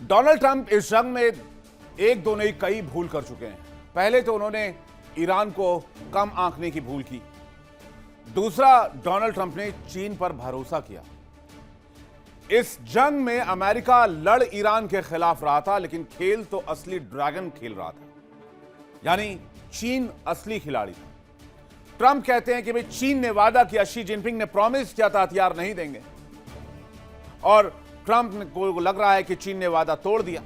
Donald Trump इस जंग में एक दो नहीं कई भूल कर चुके हैं। पहले तो उन्होंने ईरान को कम आंकने की भूल की। दूसरा, डोनाल्ड ट्रंप ने चीन पर भरोसा किया। इस जंग में अमेरिका लड़ ईरान के खिलाफ रहा था, लेकिन खेल तो असली ड्रैगन खेल रहा था, यानी चीन असली खिलाड़ी था। ट्रंप कहते हैं कि भाई चीन ने वादा किया, शी जिनपिंग ने प्रॉमिस किया था हथियार नहीं देंगे, और ट्रंप को लग रहा है कि चीन ने वादा तोड़ दिया।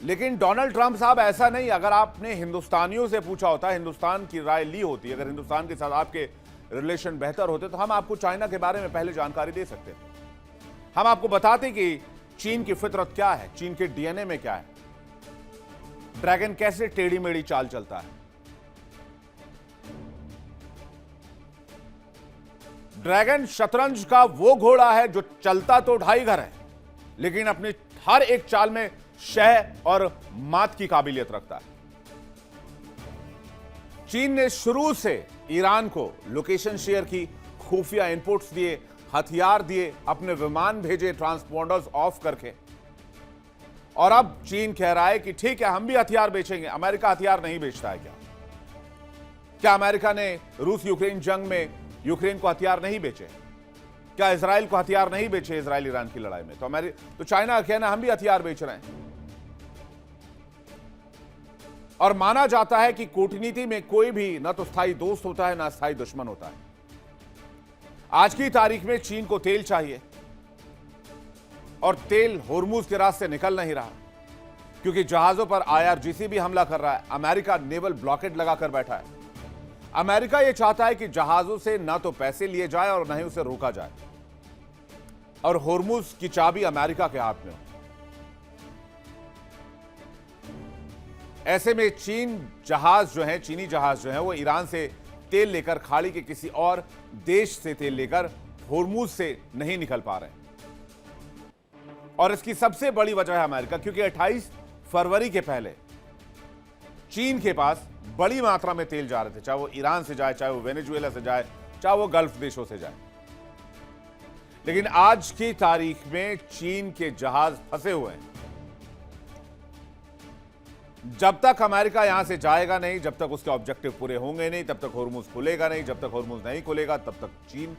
लेकिन डोनाल्ड ट्रंप साहब ऐसा नहीं। अगर आपने हिंदुस्तानियों से पूछा होता, हिंदुस्तान की राय ली होती, अगर हिंदुस्तान के साथ आपके रिलेशन बेहतर होते, तो हम आपको चाइना के बारे में पहले जानकारी दे सकते थे। हम आपको बताते कि चीन की फितरत क्या है, चीन के डीएनए में क्या है, ड्रैगन कैसे टेढ़ी मेढ़ी चाल चलता है। ड्रैगन शतरंज का वो घोड़ा है जो चलता तो ढाई घर है, लेकिन अपनी हर एक चाल में शह और मात की काबिलियत रखता है। चीन ने शुरू से ईरान को लोकेशन शेयर की, खुफिया इनपुट्स दिए, हथियार दिए, अपने विमान भेजे ट्रांसपोंडर्स ऑफ करके, और अब चीन कह रहा है कि ठीक है, हम भी हथियार बेचेंगे। अमेरिका हथियार नहीं बेचता है क्या? क्या अमेरिका ने रूस यूक्रेन जंग में यूक्रेन को हथियार नहीं बेचे? क्या इजराइल को हथियार नहीं बेचे इजराइल ईरान की लड़ाई में? तो चाइना का कहना हम भी हथियार बेच रहे हैं। और माना जाता है कि कूटनीति में कोई भी ना तो स्थायी दोस्त होता है, ना स्थायी दुश्मन होता है। आज की तारीख में चीन को तेल चाहिए, और तेल होर्मुज के रास्ते निकल नहीं रहा, क्योंकि जहाजों पर IRGC भी हमला कर रहा है। अमेरिका नेवल ब्लॉकेड लगाकर बैठा है। अमेरिका यह चाहता है कि जहाजों से ना तो पैसे लिए जाए और ना ही उसे रोका जाए, और होर्मुज की चाबी अमेरिका के हाथ में हो। ऐसे में चीनी जहाज जो है वो ईरान से तेल लेकर खाड़ी के किसी और देश से तेल लेकर होर्मुज से नहीं निकल पा रहे हैं। और इसकी सबसे बड़ी वजह है अमेरिका, क्योंकि 28 फरवरी के पहले चीन के पास बड़ी मात्रा में तेल जा रहे थे, चाहे वो ईरान से जाए, चाहे वो वेनेजुएला से जाए, चाहे वो गल्फ देशों से जाए। लेकिन आज की तारीख में चीन के जहाज फंसे हुए हैं। जब तक अमेरिका यहां से जाएगा नहीं, जब तक उसके ऑब्जेक्टिव पूरे होंगे नहीं, तब तक होर्मुज खुलेगा नहीं। जब तक होर्मुज नहीं खुलेगा, तब तक चीन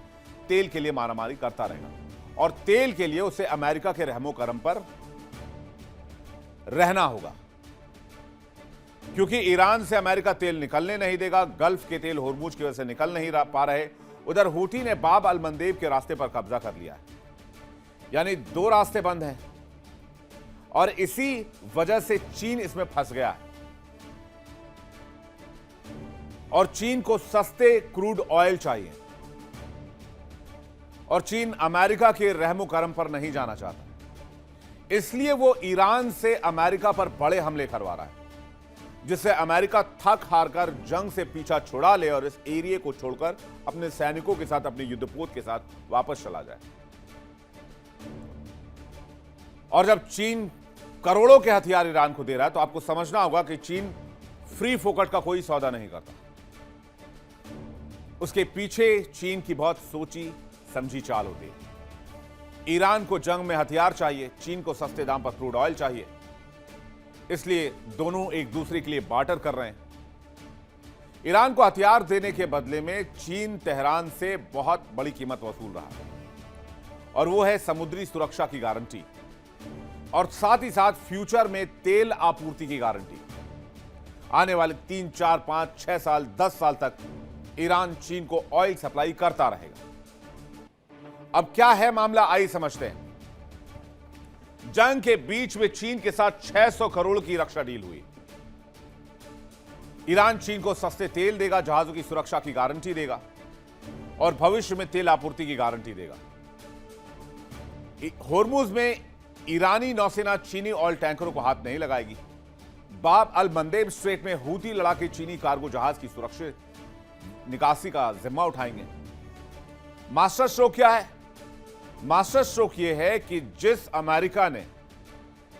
तेल के लिए मारामारी करता रहेगा, और तेल के लिए उसे अमेरिका के रहमो करम पर रहना होगा, क्योंकि ईरान से अमेरिका तेल निकलने नहीं देगा। गल्फ के तेल होर्मुज की वजह से निकल नहीं पा रहे। उधर हूती ने बाब अल मंदेब के रास्ते पर कब्जा कर लिया है, यानी दो रास्ते बंद हैं, और इसी वजह से चीन इसमें फंस गया है। और चीन को सस्ते क्रूड ऑयल चाहिए, और चीन अमेरिका के रहमो करम पर नहीं जाना चाहता। इसलिए वो ईरान से अमेरिका पर बड़े हमले करवा रहा है, जिससे अमेरिका थक हारकर जंग से पीछा छुड़ा ले और इस एरिया को छोड़कर अपने सैनिकों के साथ, अपने युद्धपोत के साथ वापस चला जाए। और जब चीन करोड़ों के हथियार ईरान को दे रहा है, तो आपको समझना होगा कि चीन फ्री फोकट का कोई सौदा नहीं करता। उसके पीछे चीन की बहुत सोची समझी चाल होती है। ईरान को जंग में हथियार चाहिए, चीन को सस्ते दाम पर क्रूड ऑयल चाहिए, इसलिए दोनों एक दूसरे के लिए बार्टर कर रहे हैं। ईरान को हथियार देने के बदले में चीन तेहरान से बहुत बड़ी कीमत वसूल रहा है, और वो है समुद्री सुरक्षा की गारंटी, और साथ ही साथ फ्यूचर में तेल आपूर्ति की गारंटी। आने वाले 3, 4, 5, 6 साल, 10 साल तक ईरान चीन को ऑयल सप्लाई करता रहेगा। अब क्या है मामला, आइए समझते हैं। जंग के बीच में चीन के साथ 600 करोड़ की रक्षा डील हुई। ईरान चीन को सस्ते तेल देगा, जहाजों की सुरक्षा की गारंटी देगा, और भविष्य में तेल आपूर्ति की गारंटी देगा। होर्मुज में ईरानी नौसेना चीनी ऑयल टैंकरों को हाथ नहीं लगाएगी। बाब अल मंदेब स्ट्रेट में हूती लड़ाके चीनी कार्गो जहाज की सुरक्षित निकासी का जिम्मा उठाएंगे। मास्टर स्ट्रोक क्या है? मास्टर स्ट्रोक यह है कि जिस अमेरिका ने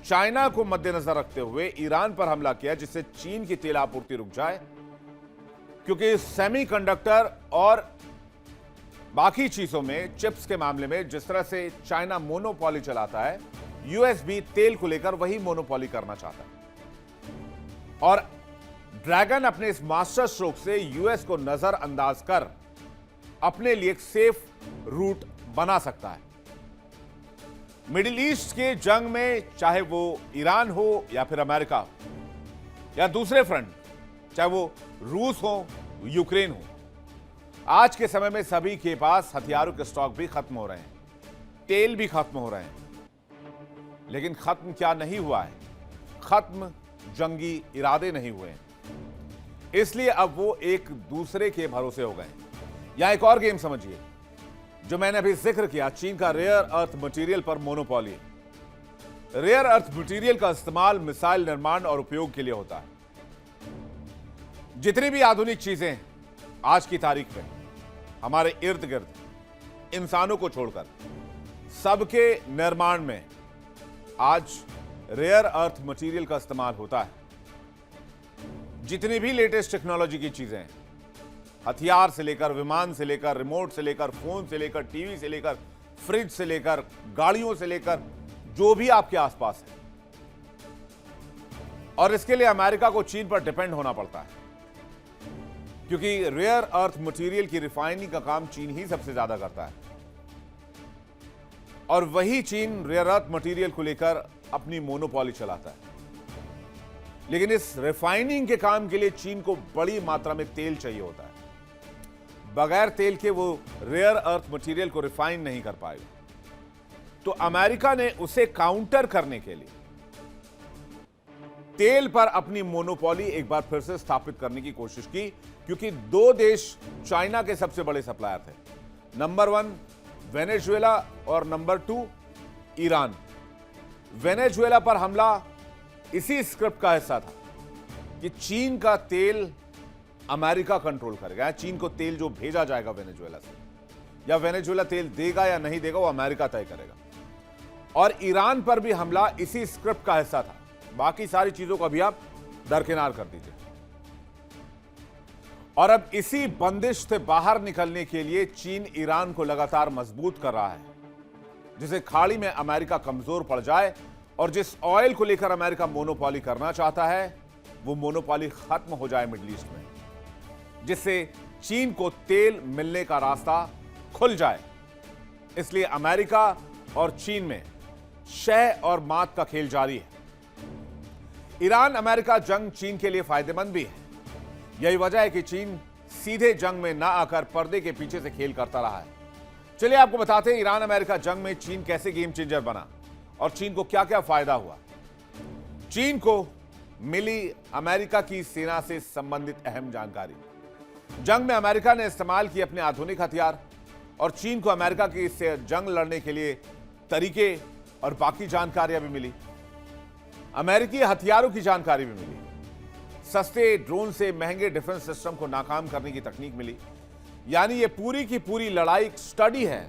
चाइना को मद्देनजर रखते हुए ईरान पर हमला किया, जिससे चीन की तेल आपूर्ति रुक जाए, क्योंकि सेमीकंडक्टर और बाकी चीजों में, चिप्स के मामले में जिस तरह से चाइना मोनोपोली चलाता है, यूएस भी तेल को लेकर वही मोनोपोली करना चाहता है और ड्रैगन अपने इस मास्टर स्ट्रोक से यूएस को नजरअंदाज कर अपने लिए एक सेफ रूट बना सकता है। मिडिल ईस्ट के जंग में चाहे वो ईरान हो या फिर अमेरिका हो या दूसरे फ्रंट, चाहे वो रूस हो, यूक्रेन हो, आज के समय में सभी के पास हथियारों के स्टॉक भी खत्म हो रहे हैं, तेल भी खत्म हो रहे हैं। लेकिन खत्म क्या नहीं हुआ है? खत्म जंगी इरादे नहीं हुए हैं। इसलिए अब वो एक दूसरे के भरोसे हो गए हैं। यहां एक और गेम समझिए जो मैंने अभी जिक्र किया, चीन का रेयर अर्थ मटेरियल पर मोनोपोली। रेयर अर्थ मटेरियल का इस्तेमाल मिसाइल निर्माण और उपयोग के लिए होता है। जितनी भी आधुनिक चीजें आज की तारीख में हमारे इर्द गिर्द इंसानों को छोड़कर सबके निर्माण में आज रेयर अर्थ मटेरियल का इस्तेमाल होता है। जितनी भी लेटेस्ट टेक्नोलॉजी की चीजें हैं, हथियार से लेकर विमान से लेकर रिमोट से लेकर फोन से लेकर टीवी से लेकर फ्रिज से लेकर गाड़ियों से लेकर जो भी आपके आसपास है, और इसके लिए अमेरिका को चीन पर डिपेंड होना पड़ता है क्योंकि रेयर अर्थ मटेरियल की रिफाइनिंग का काम चीन ही सबसे ज्यादा करता है और वही चीन रेयर अर्थ मटेरियल को लेकर अपनी मोनोपोली चलाता है। लेकिन इस रिफाइनिंग के काम के लिए चीन को बड़ी मात्रा में तेल चाहिए होता है। बगैर तेल के वो रेयर अर्थ मटेरियल को रिफाइन नहीं कर पाएगा। तो अमेरिका ने उसे काउंटर करने के लिए तेल पर अपनी मोनोपोली एक बार फिर से स्थापित करने की कोशिश की, क्योंकि दो देश चाइना के सबसे बड़े सप्लायर थे, नंबर 1 वेनेजुएला और नंबर 2 ईरान। वेनेजुएला पर हमला इसी स्क्रिप्ट का हिस्सा था कि चीन का तेल अमेरिका कंट्रोल करेगा। चीन को तेल जो भेजा जाएगा वेनेजुएला से, या वेनेजुएला तेल देगा या नहीं देगा, वो अमेरिका तय करेगा। और ईरान पर भी हमला इसी स्क्रिप्ट का हिस्सा था। बाकी सारी चीजों को अभी आप दरकिनार कर दीजिए। और अब इसी बंदिश से बाहर निकलने के लिए चीन ईरान को लगातार मजबूत कर रहा है, जिसे खाड़ी में अमेरिका कमजोर पड़ जाए और जिस ऑयल को लेकर अमेरिका मोनोपोली करना चाहता है वो मोनोपोली खत्म हो जाए मिडिल ईस्ट में, जिससे चीन को तेल मिलने का रास्ता खुल जाए। इसलिए अमेरिका और चीन में शह और मात का खेल जारी है। ईरान अमेरिका जंग चीन के लिए फायदेमंद भी है। यही वजह है कि चीन सीधे जंग में ना आकर पर्दे के पीछे से खेल करता रहा है। चलिए आपको बताते हैं ईरान अमेरिका जंग में चीन कैसे गेम चेंजर बना और चीन को क्या क्या फायदा हुआ। चीन को मिली अमेरिका की सेना से संबंधित अहम जानकारी। जंग में अमेरिका ने इस्तेमाल किए अपने आधुनिक हथियार और चीन को अमेरिका की इससे जंग लड़ने के लिए तरीके और बाकी जानकारियां भी मिली। अमेरिकी हथियारों की जानकारी भी मिली। सस्ते ड्रोन से महंगे डिफेंस सिस्टम को नाकाम करने की तकनीक मिली। यानी ये पूरी की पूरी लड़ाई स्टडी है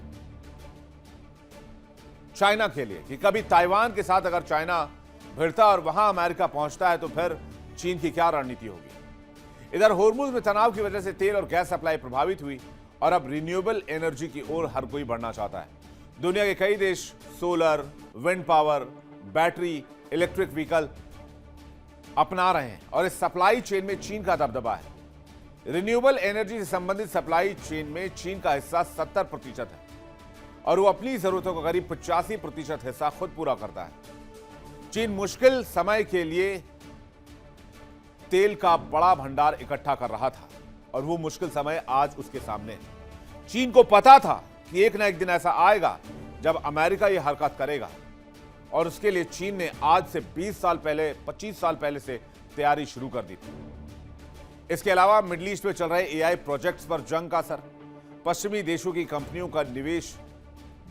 चाइना के लिए कि कभी ताइवान के साथ अगर चाइना भिड़ता और वहां अमेरिका पहुंचता है तो फिर चीन की क्या रणनीति होगी। इधर होर्मुज में तनाव की वजह से तेल और गैस सप्लाई प्रभावित हुई और अब रिन्यूएबल एनर्जी की ओर हर कोई बढ़ना चाहता है। दुनिया के कई देश solar, wind power, battery, electric vehicle अपना रहे हैं और इस सप्लाई चेन में चीन का दबदबा है। रिन्यूएबल एनर्जी से संबंधित सप्लाई चेन में चीन का हिस्सा 70% है और वो अपनी जरूरतों का करीब 85% हिस्सा खुद पूरा करता है। चीन मुश्किल समय के लिए तेल का बड़ा भंडार इकट्ठा कर रहा था और वो मुश्किल समय आज उसके सामने है। चीन को पता था कि एक ना एक दिन ऐसा आएगा जब अमेरिका ये हरकत करेगा और उसके लिए चीन ने आज से 20 साल पहले, 25 साल पहले से तैयारी शुरू कर दी थी। इसके अलावा मिडिल ईस्ट में चल रहे एआई प्रोजेक्ट्स पर जंग का असर, पश्चिमी देशों की कंपनियों का निवेश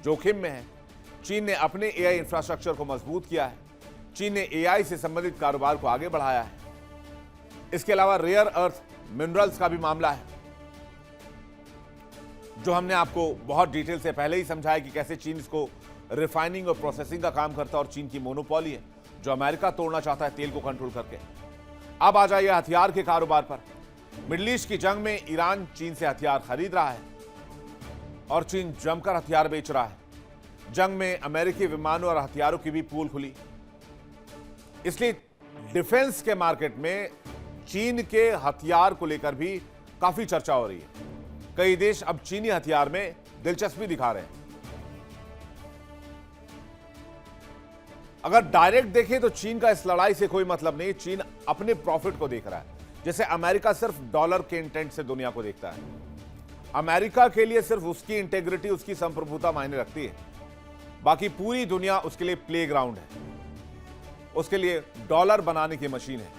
जोखिम में है। चीन ने अपने एआई इंफ्रास्ट्रक्चर को मजबूत किया है। चीन ने एआई से संबंधित कारोबार को आगे बढ़ाया है। इसके अलावा रेयर अर्थ मिनरल्स का भी मामला है, जो हमने आपको बहुत डिटेल से पहले ही समझाया कि कैसे चीन इसको रिफाइनिंग और प्रोसेसिंग का काम करता है और चीन की मोनोपोली है जो अमेरिका तोड़ना चाहता है तेल को कंट्रोल करके। अब आ जाइए हथियार के कारोबार पर। मिडिल ईस्ट की जंग में ईरान चीन से हथियार खरीद रहा है और चीन जमकर हथियार बेच रहा है। जंग में अमेरिकी विमानों और हथियारों की भी पूल खुली। इसलिए डिफेंस के मार्केट में चीन के हथियार को लेकर भी काफी चर्चा हो रही है। कई देश अब चीनी हथियार में दिलचस्पी दिखा रहे हैं। अगर डायरेक्ट देखें तो चीन का इस लड़ाई से कोई मतलब नहीं। चीन अपने प्रॉफिट को देख रहा है, जैसे अमेरिका सिर्फ डॉलर के इंटेंट से दुनिया को देखता है। अमेरिका के लिए सिर्फ उसकी इंटेग्रिटी, उसकी संप्रभुता मायने रखती है, बाकी पूरी दुनिया उसके लिए प्लेग्राउंड है, उसके लिए डॉलर बनाने की मशीन है।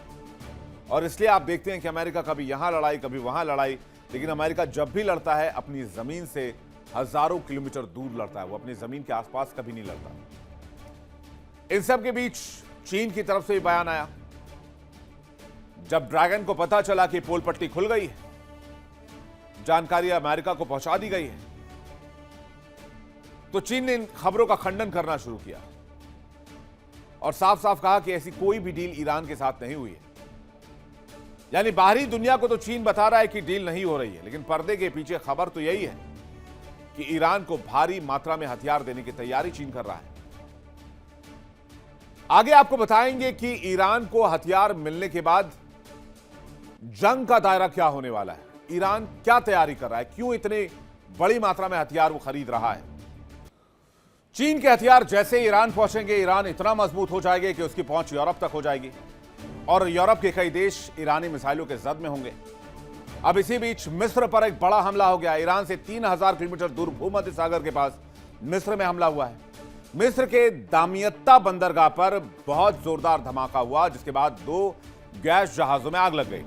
और इसलिए आप देखते हैं कि अमेरिका कभी यहां लड़ाई, कभी वहां लड़ाई, लेकिन अमेरिका जब भी लड़ता है अपनी जमीन से हजारों किलोमीटर दूर लड़ता है, वो अपनी जमीन के आसपास कभी नहीं लड़ता। इन सब के बीच चीन की तरफ से बयान आया। जब ड्रैगन को पता चला कि पोल पट्टी खुल गई है, जानकारी अमेरिका को पहुंचा दी गई है, तो चीन ने इन खबरों का खंडन करना शुरू किया और साफ साफ कहा कि ऐसी कोई भी डील ईरान के साथ नहीं हुई है। यानी बाहरी दुनिया को तो चीन बता रहा है कि डील नहीं हो रही है, लेकिन पर्दे के पीछे खबर तो यही है कि ईरान को भारी मात्रा में हथियार देने की तैयारी चीन कर रहा है। आगे आपको बताएंगे कि ईरान को हथियार मिलने के बाद जंग का दायरा क्या होने वाला है, ईरान क्या तैयारी कर रहा है, क्यों इतनी बड़ी मात्रा में हथियार वो खरीद रहा है। चीन के हथियार जैसे ईरान पहुंचेंगे, ईरान इतना मजबूत हो जाएगा कि उसकी पहुंच यूरोप तक हो जाएगी और यूरोप के कई देश ईरानी मिसाइलों के जद में होंगे। अब इसी बीच मिस्र पर एक बड़ा हमला हो गया। ईरान से 3000 किलोमीटर दूर भूमध्य सागर के पास मिस्र में हमला हुआ है। मिस्र के दामियत्ता बंदरगाह पर बहुत जोरदार धमाका हुआ, जिसके बाद 2 गैस जहाजों में आग लग गई।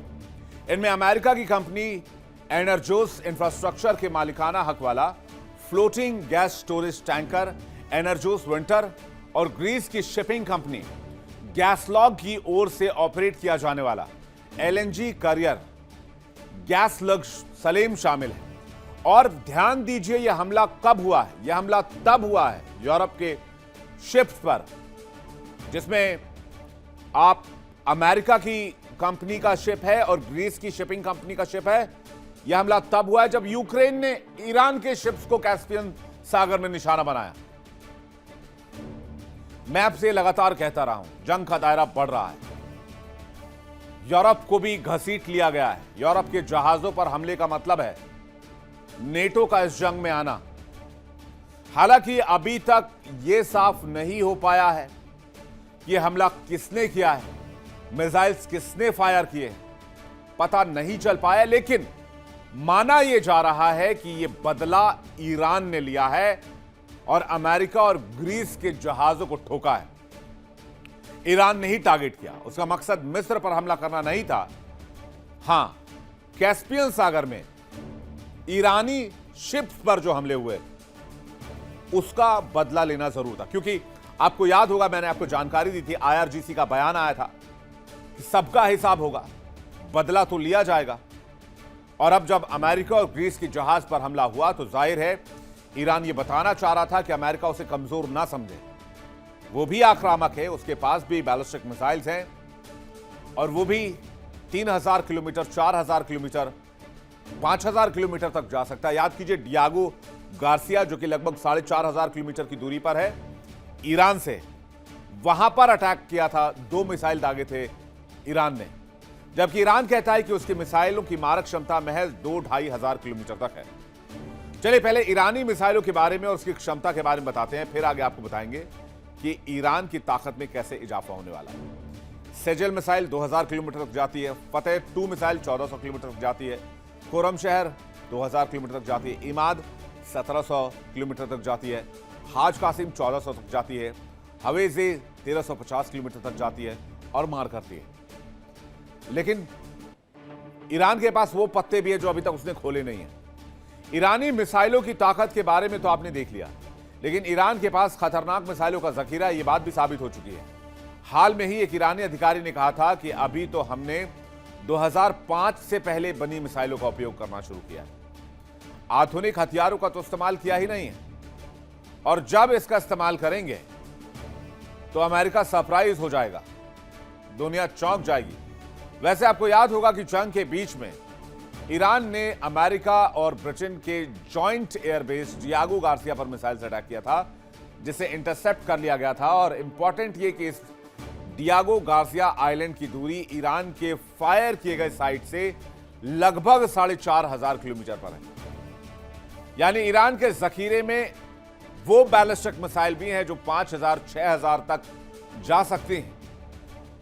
इनमें अमेरिका की कंपनी एनर्जोस इंफ्रास्ट्रक्चर के मालिकाना हक वाला floating gas storage tanker Energos Winter और ग्रीस की शिपिंग कंपनी गैसलॉग की ओर से ऑपरेट किया जाने वाला एलएनजी करियर गैसलग सलेम शामिल है। और ध्यान दीजिए यह हमला कब हुआ है, यह हमला तब हुआ है यूरोप के शिप्स पर, जिसमें आप अमेरिका की कंपनी का शिप है और ग्रीस की शिपिंग कंपनी का शिप है। यह हमला तब हुआ है जब यूक्रेन ने ईरान के शिप्स को कैस्पियन सागर में निशाना बनाया। मैं आपसे लगातार कहता रहा हूं, जंग का दायरा बढ़ रहा है। यूरोप को भी घसीट लिया गया है। यूरोप के जहाजों पर हमले का मतलब है नेटो का इस जंग में आना। हालांकि अभी तक यह साफ नहीं हो पाया है कि यह हमला किसने किया है, मिसाइल्स किसने फायर किए, पता नहीं चल पाया, लेकिन माना यह जा रहा है कि यह बदला ईरान ने लिया है और अमेरिका और ग्रीस के जहाजों को ठोका है। ईरान ने ही टारगेट किया, उसका मकसद मिस्र पर हमला करना नहीं था। हां, कैस्पियन सागर में ईरानी शिप्स पर जो हमले हुए उसका बदला लेना जरूर था, क्योंकि आपको याद होगा मैंने आपको जानकारी दी थी, आईआरजीसी का बयान आया था कि सबका हिसाब होगा, बदला तो लिया जाएगा। और अब जब अमेरिका और ग्रीस की जहाज पर हमला हुआ तो जाहिर है ईरान ये बताना चाह रहा था कि अमेरिका उसे कमजोर ना समझे। वो भी आक्रामक है, उसके पास भी बैलिस्टिक मिसाइल्स हैं और वो भी 3000 किलोमीटर, 4000 किलोमीटर, 5000 किलोमीटर तक जा सकता है। याद कीजिए डियागो गार्सिया जो कि लगभग 4500 किलोमीटर की दूरी पर है ईरान से, वहां पर अटैक किया था, 2 मिसाइल दागे थे ईरान ने, जबकि ईरान कहता है कि उसकी मिसाइलों की मारक क्षमता महज 2-2.5 हजार किलोमीटर तक है। चलिए पहले ईरानी मिसाइलों के बारे में और उसकी क्षमता के बारे में बताते हैं, फिर आगे आपको बताएंगे कि ईरान की ताकत में कैसे इजाफा होने वाला है। सेजल मिसाइल 2000 किलोमीटर तक जाती है, फतेह 2 मिसाइल 1400 किलोमीटर तक जाती है, खुरम शहर 2000 किलोमीटर तक जाती है, इमाद 1700 किलोमीटर तक जाती है, हाज कासिम 1400 तक जाती है, हवेजे 1350 किलोमीटर तक जाती है और मार करती है। लेकिन ईरान के पास वो पत्ते भी है जो अभी तक उसने खोले नहीं है। ईरानी मिसाइलों की ताकत के बारे में तो आपने देख लिया, लेकिन ईरान के पास खतरनाक मिसाइलों का जखीरा, ये बात भी साबित हो चुकी है। हाल में ही एक ईरानी अधिकारी ने कहा था कि अभी तो हमने 2005 से पहले बनी मिसाइलों का उपयोग करना शुरू किया, आधुनिक हथियारों का तो इस्तेमाल किया ही नहीं है, और जब इसका इस्तेमाल करेंगे तो अमेरिका सरप्राइज हो जाएगा, दुनिया चौंक जाएगी। वैसे आपको याद होगा कि जंग के बीच में ईरान ने अमेरिका और ब्रिटेन के जॉइंट एयरबेस डियागो गार्सिया पर मिसाइल से अटैक किया था, जिसे इंटरसेप्ट कर लिया गया था। और इंपॉर्टेंट ये कि इस डियागो गार्सिया आइलैंड की दूरी ईरान के फायर किए गए साइट से लगभग 4,500 किलोमीटर पर है। यानी ईरान के जखीरे में वो बैलिस्टिक मिसाइल भी हैं जो 5,000 6,000 तक जा सकती हैं।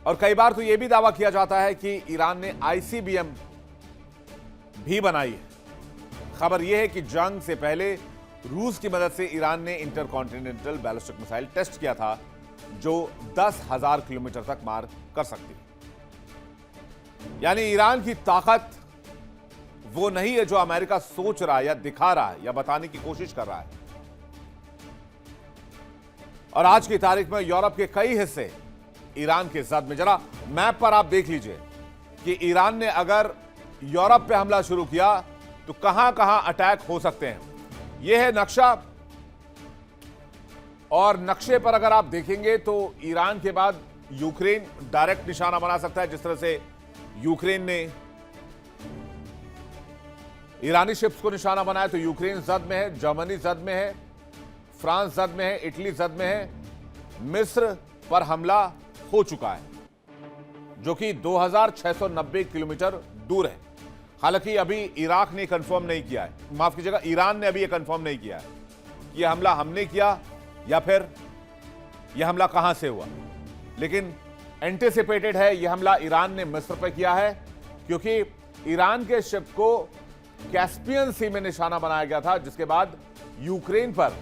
और कई बार तो यह भी दावा किया जाता है कि ईरान ने आईसीबीएम भी बनाई है। खबर यह है कि जंग से पहले रूस की मदद से ईरान ने इंटरकॉन्टिनेंटल बैलिस्टिक मिसाइल टेस्ट किया था जो 10,000 किलोमीटर तक मार कर सकती है। यानी ईरान की ताकत वो नहीं है जो अमेरिका सोच रहा है या दिखा रहा है या बताने की कोशिश कर रहा है। और आज की तारीख में यूरोप के कई हिस्से ईरान के जद में, जरा मैप पर आप देख लीजिए कि ईरान ने अगर यूरोप पे हमला शुरू किया तो कहां कहां अटैक हो सकते हैं। यह है नक्शा, और नक्शे पर अगर आप देखेंगे तो ईरान के बाद यूक्रेन डायरेक्ट निशाना बना सकता है। जिस तरह से यूक्रेन ने ईरानी शिप्स को निशाना बनाया तो यूक्रेन जद में है, जर्मनी जद में है, फ्रांस जद में है, इटली जद में है। मिस्र पर हमला हो चुका है जो कि 2,690 किलोमीटर दूर है। हालांकि अभी इराक ने कंफर्म नहीं किया है, माफ कीजिएगा, ईरान ने अभी यह कंफर्म नहीं किया है कि यह हमला हमने किया या फिर यह हमला कहां से हुआ। लेकिन एंटिसिपेटेड है यह हमला ईरान ने मिस्र पर किया है, क्योंकि ईरान के शिप को कैस्पियन सी में निशाना बनाया गया था, जिसके बाद यूक्रेन पर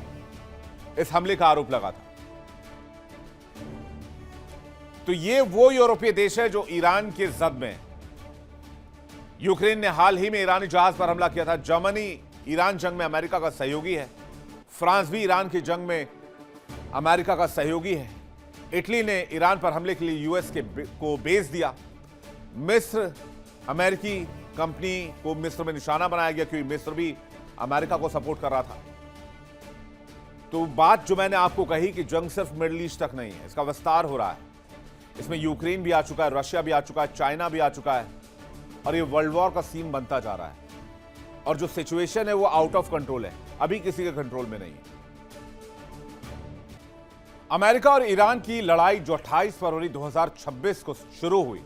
इस हमले का आरोप लगा था। तो ये वो यूरोपीय देश है जो ईरान के जद में। यूक्रेन ने हाल ही में ईरानी जहाज पर हमला किया था। जर्मनी ईरान जंग में अमेरिका का सहयोगी है। फ्रांस भी ईरान की जंग में अमेरिका का सहयोगी है। इटली ने ईरान पर हमले के लिए यूएस को भेज दिया। मिस्र, अमेरिकी कंपनी को मिस्र में निशाना बनाया गया क्योंकि मिस्र भी अमेरिका को सपोर्ट कर रहा था। तो बात जो मैंने आपको कही कि जंग सिर्फ मिडिल ईस्ट तक नहीं है, इसका विस्तार हो रहा है। इसमें यूक्रेन भी आ चुका है, रशिया भी आ चुका है, चाइना भी आ चुका है, और ये वर्ल्ड वॉर का सीन बनता जा रहा है। और जो सिचुएशन है वो आउट ऑफ कंट्रोल है, अभी किसी के कंट्रोल में नहीं है। अमेरिका और ईरान की लड़ाई जो 28 फरवरी 2026 को शुरू हुई,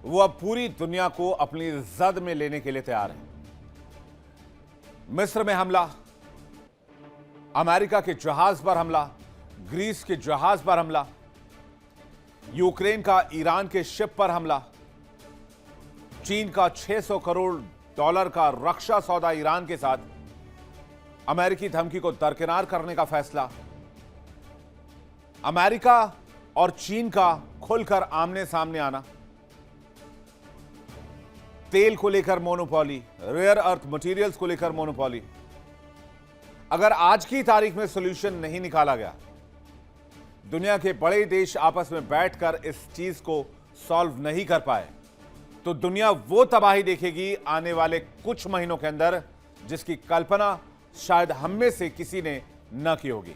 वो अब पूरी दुनिया को अपनी जद में लेने के लिए तैयार है। मिस्र में हमला, अमेरिका के जहाज पर हमला, ग्रीस के जहाज पर हमला, यूक्रेन का ईरान के शिप पर हमला, चीन का 600 करोड़ डॉलर का रक्षा सौदा ईरान के साथ, अमेरिकी धमकी को दरकिनार करने का फैसला, अमेरिका और चीन का खुलकर आमने सामने आना, तेल को लेकर मोनोपोली, रेयर अर्थ मटेरियल्स को लेकर मोनोपोली। अगर आज की तारीख में सॉल्यूशन नहीं निकाला गया, दुनिया के बड़े देश आपस में बैठकर इस चीज को सॉल्व नहीं कर पाए, तो दुनिया वो तबाही देखेगी आने वाले कुछ महीनों के अंदर जिसकी कल्पना शायद हम में से किसी ने न की होगी।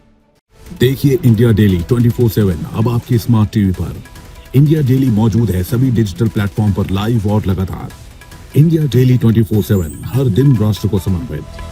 देखिए इंडिया डेली 24/7 अब आपकी स्मार्ट टीवी पर। इंडिया डेली मौजूद है सभी डिजिटल प्लेटफॉर्म पर लाइव और लगातार। इंडिया डेली 24/7 हर दिन राष्ट्र को समर्पित।